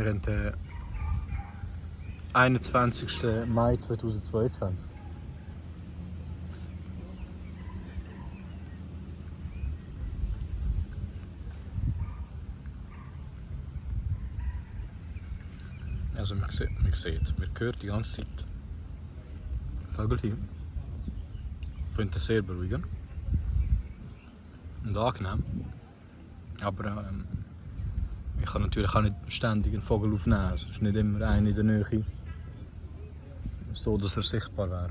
Wir haben den 21. Mai 2022. Also man hört die ganze Zeit Vögel hier. Ich finde das sehr beruhigend und angenehm. Aber ich kann natürlich auch nicht ständig einen Vogel aufnehmen. Es ist nicht immer einer in der Nähe, so dass er sichtbar wäre.